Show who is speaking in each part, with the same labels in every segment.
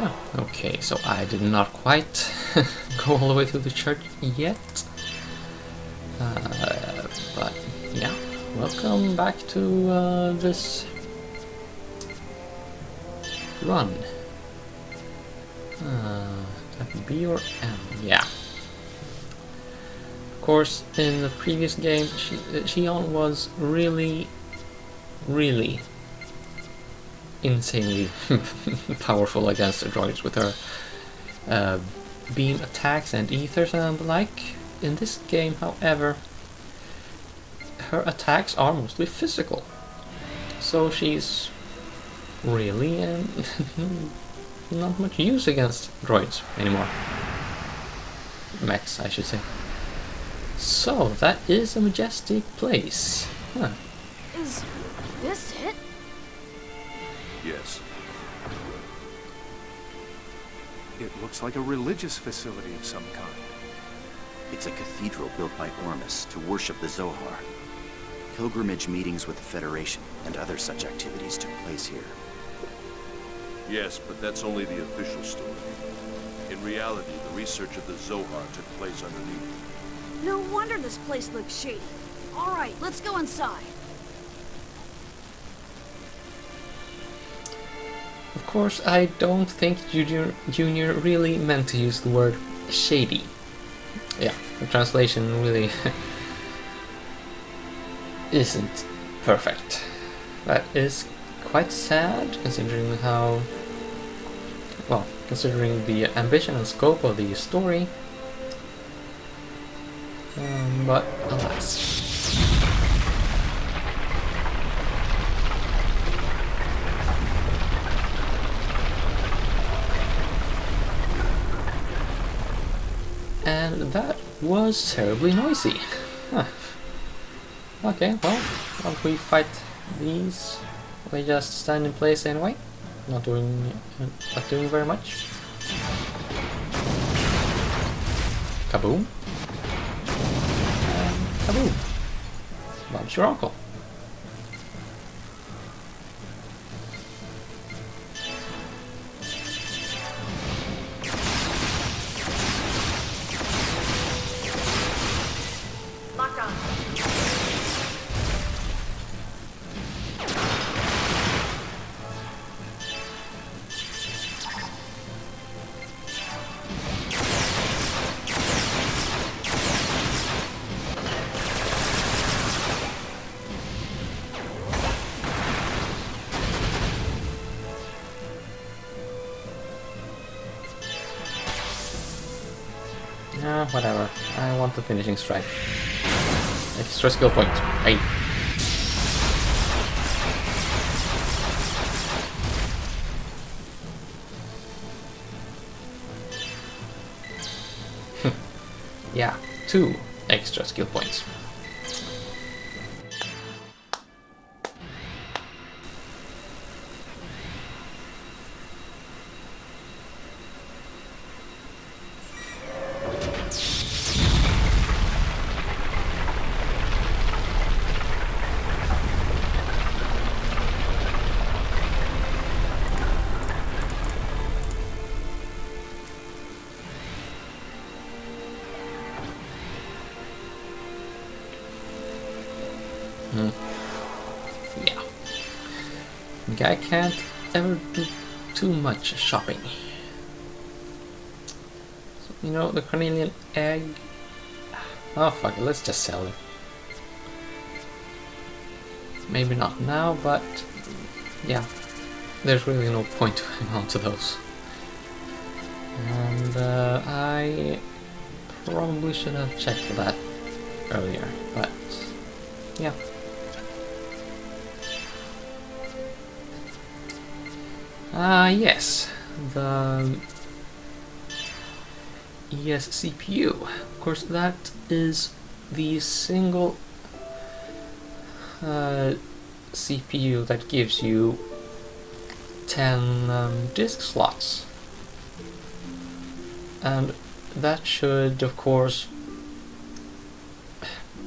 Speaker 1: Oh, okay, so I did not quite go all the way through the church yet. But yeah, welcome back to this run. That B or M? Yeah. Of course, in the previous game, Xion was really insanely powerful against the droids with her beam attacks and ethers and the like. In this game, however, her attacks are mostly physical, so she's really not much use against droids anymore. Mechs, I should say. So, that is a majestic place. Huh.
Speaker 2: Is this it?
Speaker 3: Yes. It looks like a religious facility of some kind.
Speaker 4: It's a cathedral built by Ormus to worship the Zohar. Pilgrimage meetings with the Federation and other such activities took place here.
Speaker 5: Yes, but that's only the official story. In reality, the research of the Zohar took place underneath.
Speaker 2: No wonder this place looks shady. All right, let's go inside.
Speaker 1: Of course, I don't think Junior really meant to use the word shady. Yeah, the translation really isn't perfect. That is quite sad, considering how, well, considering the ambition and scope of the story. But alas. And that was terribly noisy. Huh. Okay, well, once we fight these, they just stand in place anyway. Not doing very much. Kaboom. And kaboom. Bob's your uncle. Whatever. I want the finishing strike. Extra skill point. Hey. Yeah, 2 extra skill points. Yeah. Guy can't ever do too much shopping. So, you know, the Cornelian egg. Oh fuck it, let's just sell it. Maybe not now, but yeah, there's really no point to hang on to those. And I probably should have checked for that earlier, but yeah. Yes, the ES CPU. Of course, that is the single CPU that gives you 10 disk slots, and that should, of course,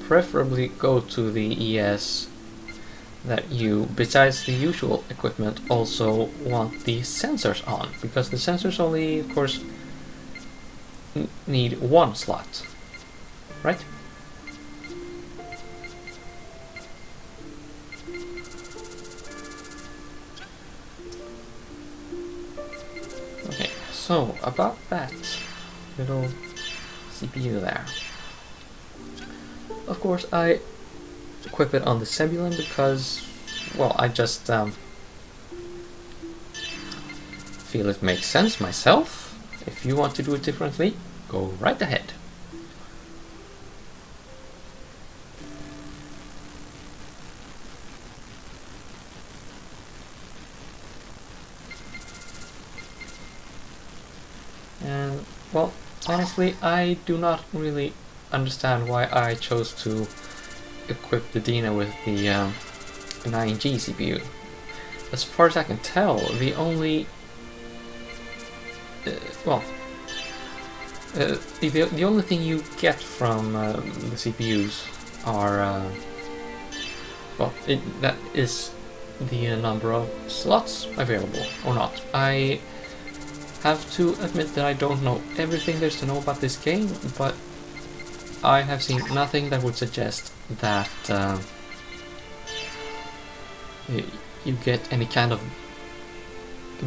Speaker 1: preferably go to the ES that you, besides the usual equipment, also want the sensors on, because the sensors only, of course, need one slot, right? Okay, so about that little CPU there. Of course, I equip it on the Zebulon because, well, I just feel it makes sense myself. If you want to do it differently, go right ahead. And, well, honestly, I do not really understand why I chose to equip the Dina with the 9G CPU. As far as I can tell, the only the only thing you get from the CPUs are that is the number of slots available or not. I have to admit that I don't know everything there's to know about this game, but I have seen nothing that would suggest that you get any kind of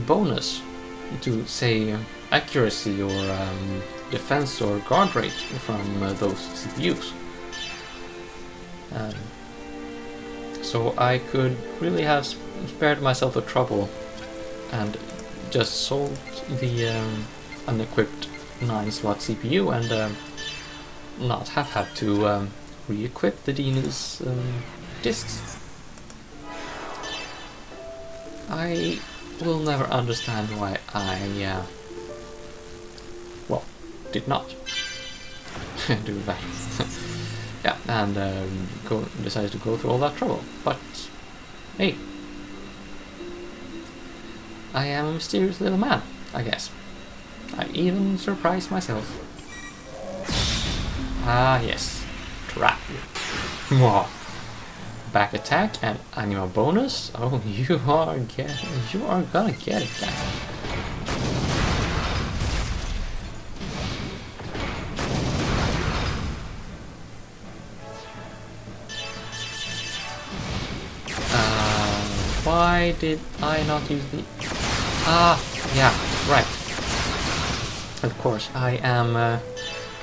Speaker 1: bonus to, say, accuracy or defense or guard rate from those CPUs. So I could really have spared myself the trouble and just sold the unequipped 9-slot CPU and not have had to re-equip the Dina's discs. I will never understand why I did not do that. Yeah, and decided to go through all that trouble. But hey, I am a mysterious little man, I guess. I even surprised myself. Ah yes, trap. Mwah. Back attack and anima bonus. Oh, you are gonna get it, guys. Why did I not use the... Ah, yeah, right. Of course, I am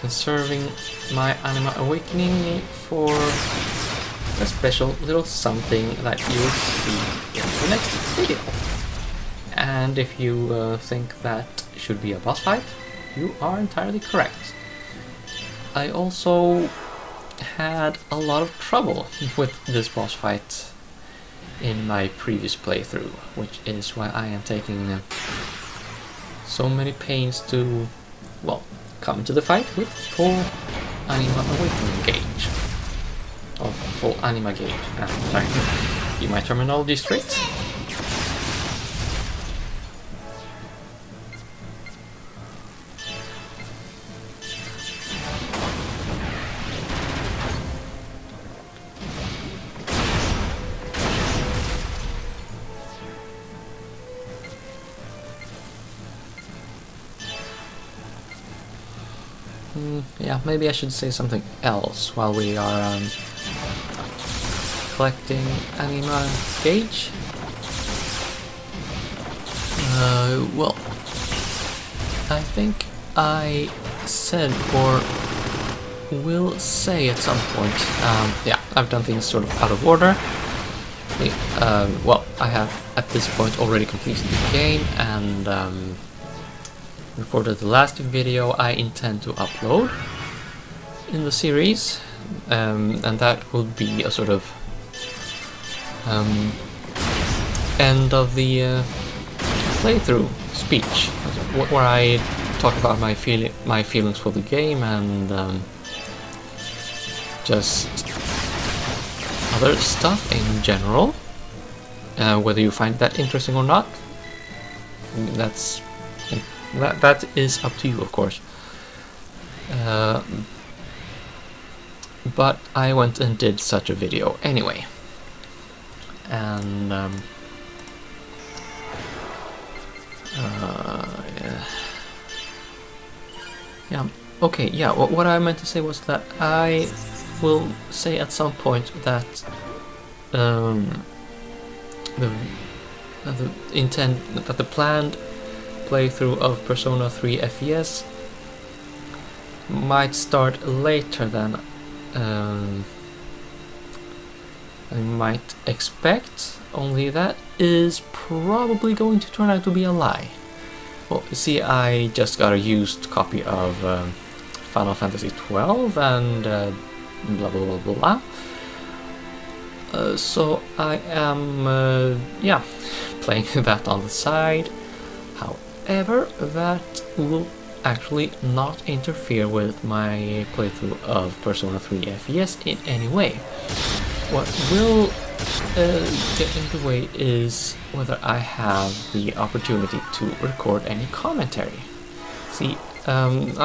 Speaker 1: conserving my Anima Awakening for a special little something that you will see in the next video. And if you think that should be a boss fight, you are entirely correct. I also had a lot of trouble with this boss fight in my previous playthrough, which is why I am taking so many pains to, well, come into the fight with full Anima Awakening gauge. Or full Anima gauge. Sorry, keep my terminology straight. Yeah, maybe I should say something else while we are collecting Anima gauge. Well, I think I said or will say at some point, yeah, I've done things sort of out of order. Well, I have at this point already completed the game and recorded the last video I intend to upload in the series, and that will be a sort of end of the playthrough speech, where I talk about my feelings for the game and just other stuff in general. Whether you find that interesting or not, that is up to you, of course. But I went and did such a video anyway. And yeah. Okay, yeah, what I meant to say was that I will say at some point that the planned playthrough of Persona 3 FES might start later than I might expect, only that is probably going to turn out to be a lie. Well, you see, I just got a used copy of Final Fantasy 12 and blah blah blah blah blah. So I am, yeah, playing that on the side. However, that will actually not interfere with my playthrough of Persona 3 FES in any way. What will get in the way is whether I have the opportunity to record any commentary. See, I'm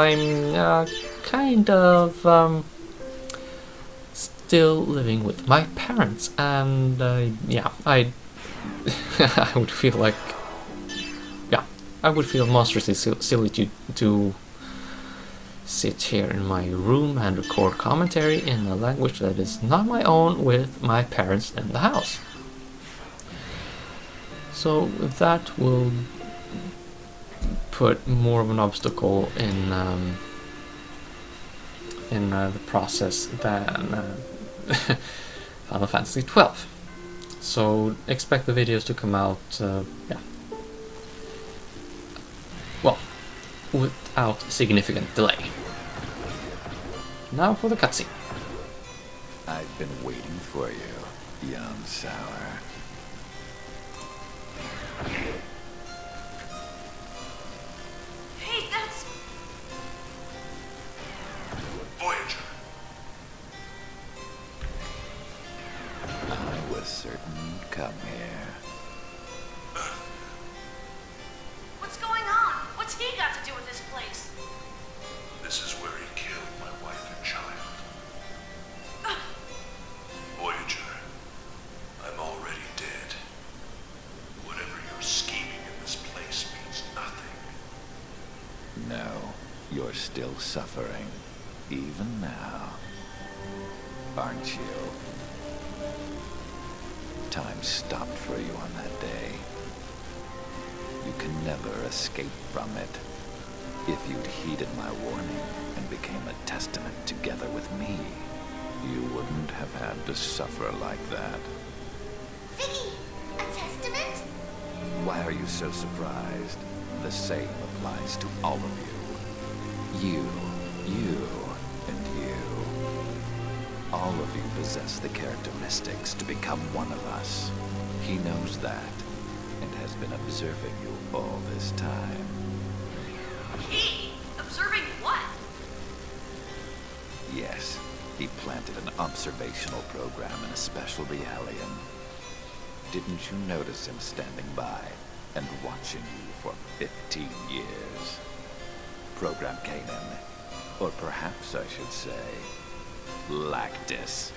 Speaker 1: kind of still living with my parents, and yeah, I would feel like, yeah, I would feel monstrously silly to sit here in my room and record commentary in a language that is not my own with my parents in the house. So that will put more of an obstacle in the process than Final Fantasy 12. So expect the videos to come out, yeah, well, without significant delay. Now for the cutscene.
Speaker 6: I've been waiting for you, young sour.
Speaker 2: Hey, that's...
Speaker 5: Voyager.
Speaker 6: I was certain you'd come here.
Speaker 2: What's going on? What's he got to do with this place?
Speaker 5: This is where he killed my wife and child. Voyager, I'm already dead. Whatever you're scheming in this place means nothing.
Speaker 6: No, you're still suffering, even now. Aren't you? Time stopped for you on that day. You can never escape from it. If you'd heeded my warning and became a testament together with me, you wouldn't have had to suffer like that.
Speaker 7: Ziggy, a testament?
Speaker 6: Why are you so surprised? The same applies to all of you. You, and you. All of you possess the characteristics to become one of us. He knows that, and has been observing you all this time.
Speaker 2: He? Observing what?
Speaker 6: Yes, he planted an observational program in a special realm. Didn't you notice him standing by and watching you for 15 years? Program Kanan, or perhaps I should say, Lactus.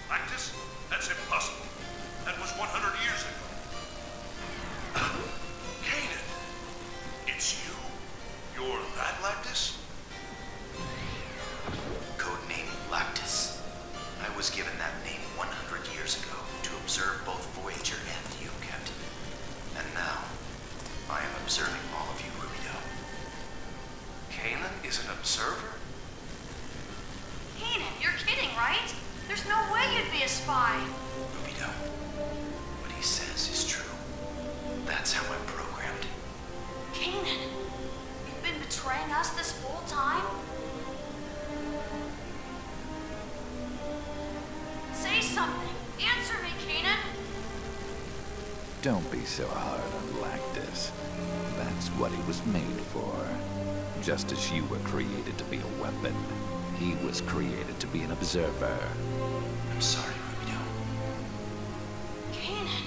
Speaker 5: Lactus? That's impossible. That was 100 years ago. Kanan! It's you? You're that Lactus?
Speaker 4: Codename Lactus. I was given that name 100 years ago to observe both Voyager and you, Captain. And now, I am observing all of you, Rubido.
Speaker 3: Kanan is an observer?
Speaker 2: Kanan, you're kidding, right? There's no way you'd be a spy.
Speaker 4: Rubido, what he says is true. That's how I'm programmed.
Speaker 2: Kanan, you've been betraying us this whole time? Say something. Answer me, Kanan.
Speaker 6: Don't be so hard on Lactus. That's what he was made for. Just as you were created to be a weapon, he was created to be an observer.
Speaker 4: I'm sorry, Rubido.
Speaker 2: Kanan.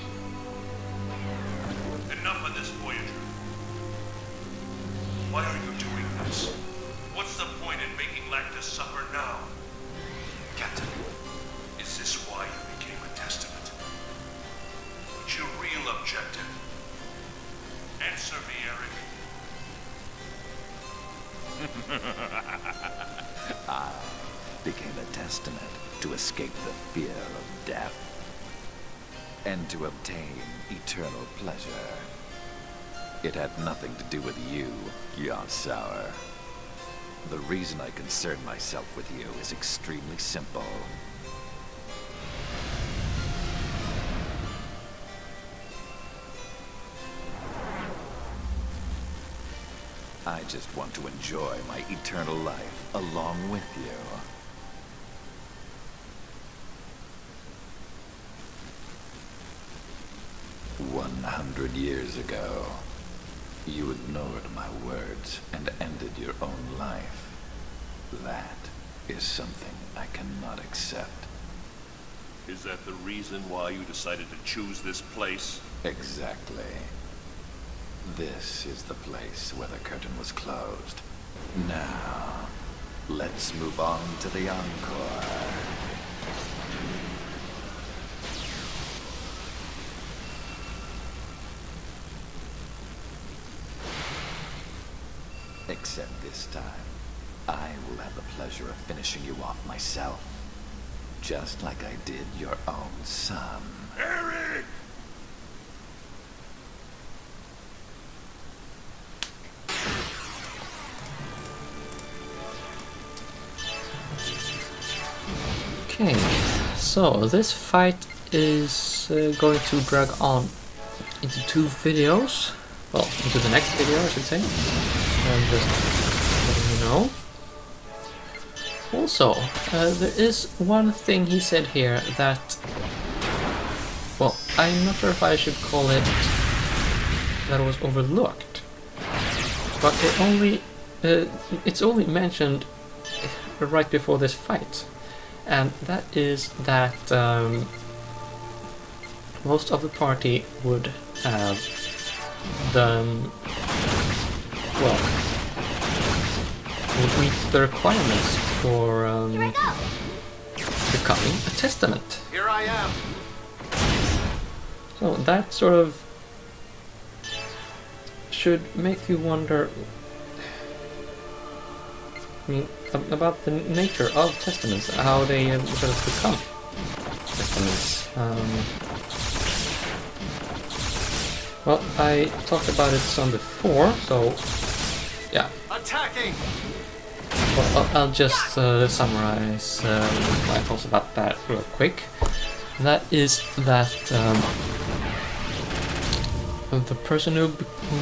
Speaker 5: Enough of this, Voyager. Why are you doing this? What's the point in making Lactus suffer now?
Speaker 4: Captain,
Speaker 5: Is Is this why you became a testament? What's your real objective? Answer me, Eric.
Speaker 6: I became a testament to escape the fear of death and to obtain eternal pleasure. It had nothing to do with you, Yonsour. The reason I concern myself with you is extremely simple. I just want to enjoy my eternal life along with you. 100 years ago, you ignored my words and ended your own life. That is something I cannot accept.
Speaker 5: Is that the reason why you decided to choose this place?
Speaker 6: Exactly. This is the place where the curtain was closed. Now, let's move on to the encore. Except this time, I will have the pleasure of finishing you off myself. Just like I did your own son.
Speaker 5: Eric!
Speaker 1: Okay, so this fight is going to drag on into 2 videos. Well, into the next video, I should say. I'm just letting you know. Also, there is one thing he said here that, well, I'm not sure if I should call it that was overlooked, but it's only mentioned right before this fight, and that is that most of the party would have done, well, would meet the requirements for becoming a testament.
Speaker 3: Here I am.
Speaker 1: So that sort of should make you wonder, I mean, about the nature of testaments, how they sort of become testaments. Well, I talked about it some before, so yeah.
Speaker 3: Attacking!
Speaker 1: Well, I'll just summarize my thoughts about that real quick. That is that the person who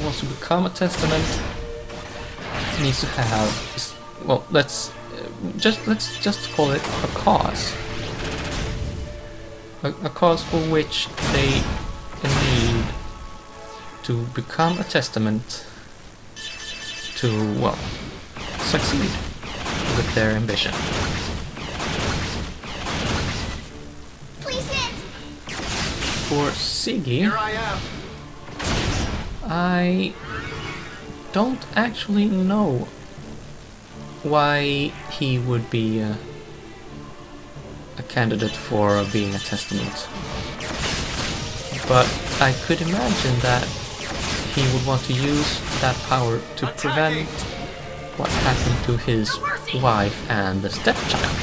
Speaker 1: wants to become a testament needs to have, well, let's just call it a cause. A cause for which they need to become a testament to, well, succeed with their ambition.
Speaker 7: Please hit!
Speaker 1: For Siggy,
Speaker 3: Here I am.
Speaker 1: I don't actually know why he would be a candidate for being a testament, but I could imagine that he would want to use that power to prevent what happened to his wife and the stepchild.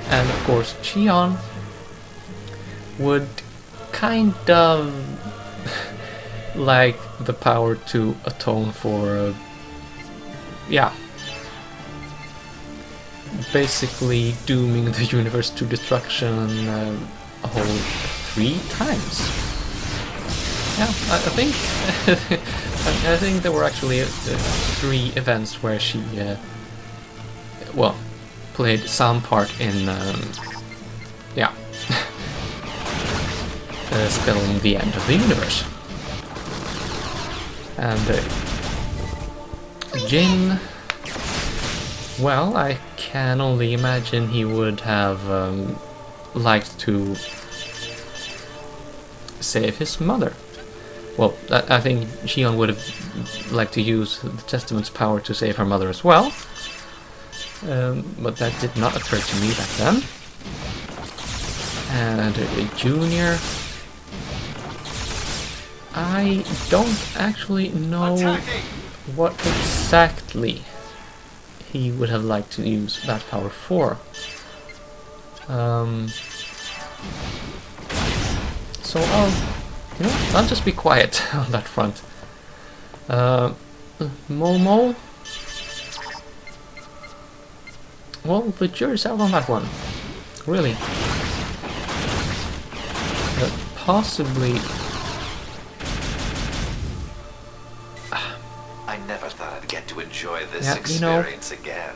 Speaker 1: And of course, Shion would kind of like the power to atone for, yeah, basically dooming the universe to destruction a whole 3 times. Yeah, I think I think there were actually 3 events where she, well, played some part in, yeah, spelling the end of the universe. And Jin, well, I can only imagine he would have liked to save his mother. Well, I think Shion would have liked to use the Testament's power to save her mother as well, but that did not occur to me back then. and a junior. I don't actually know what exactly he would have liked to use that power for. So I'll just be quiet on that front. Momo. Well, the jury's out on that one. Really. Possibly.
Speaker 6: I never thought I'd get to enjoy this
Speaker 1: Yeah,
Speaker 6: experience again.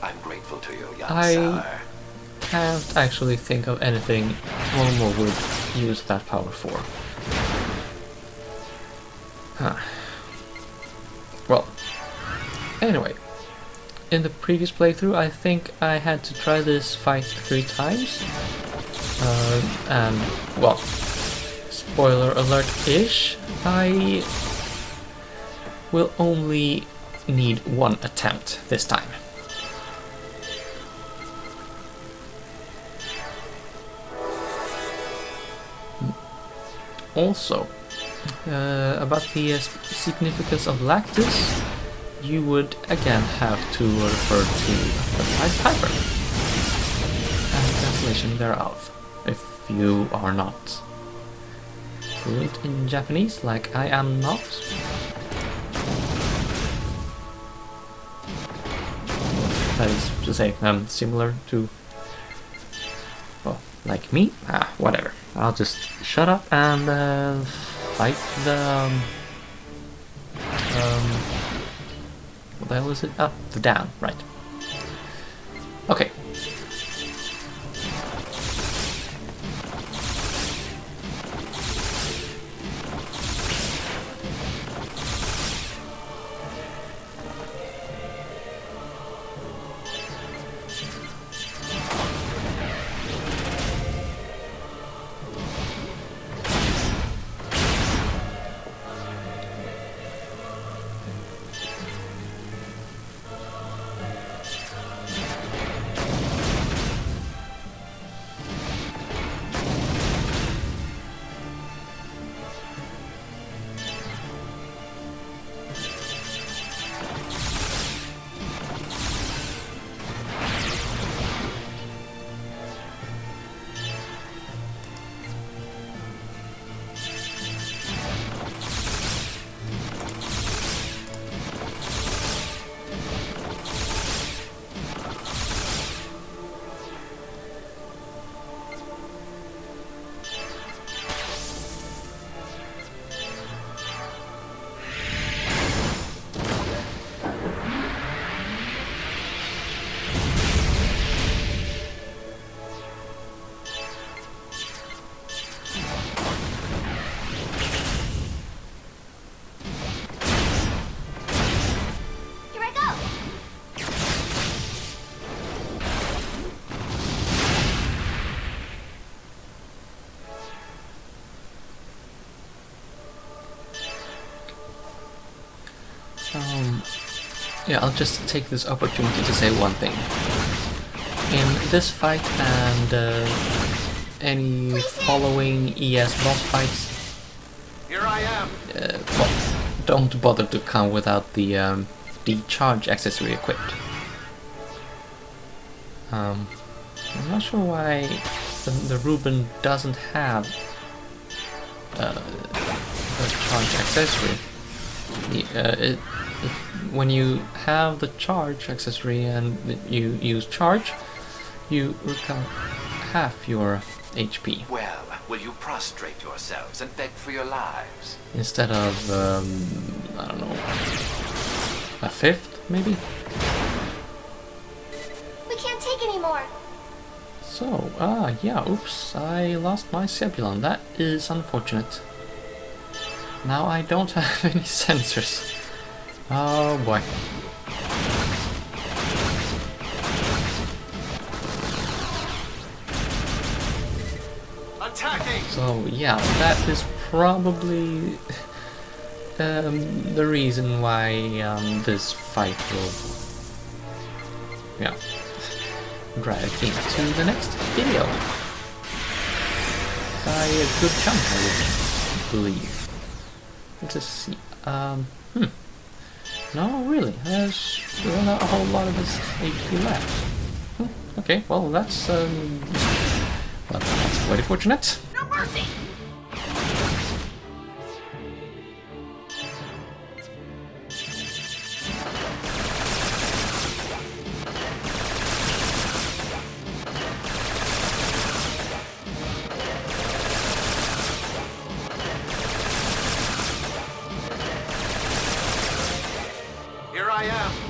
Speaker 6: I'm grateful to you, young
Speaker 1: I
Speaker 6: sir.
Speaker 1: can't actually think of anything Momo would use that power for. Huh. Well, anyway, in the previous playthrough I think I had to try this fight 3 times. And, well, spoiler alert-ish, I will only need 1 attempt this time. Also, about the significance of Lactus, you would again have to refer to the Pied Piper and translation thereof, if you are not fluent in Japanese, like I am not. That is to say, similar to, well, like me? Whatever. I'll just shut up and fight the what the hell is it? The dam, right. Okay. Yeah, I'll just take this opportunity to say one thing. In this fight and any following ES boss fights,
Speaker 3: Here I am.
Speaker 1: well, don't bother to come without the charge accessory equipped. I'm not sure why the Ruben doesn't have a charge accessory. When you have the charge accessory and you use charge, you recover half your HP.
Speaker 6: Well, will you prostrate yourselves and beg for your lives?
Speaker 1: Instead of, I don't know, a fifth, maybe?
Speaker 7: We can't take anymore.
Speaker 1: So, yeah, oops, I lost my Sebulon. That is unfortunate. Now I don't have any sensors. Oh boy.
Speaker 3: Attacking!
Speaker 1: So yeah, that is probably the reason why this fight will, yeah, drag into the next video. by a good chunk, I would believe. Let's just see. No, really, there's not a whole lot of this HP left. Okay, well, that's very fortunate.
Speaker 2: No mercy!
Speaker 4: Here I am.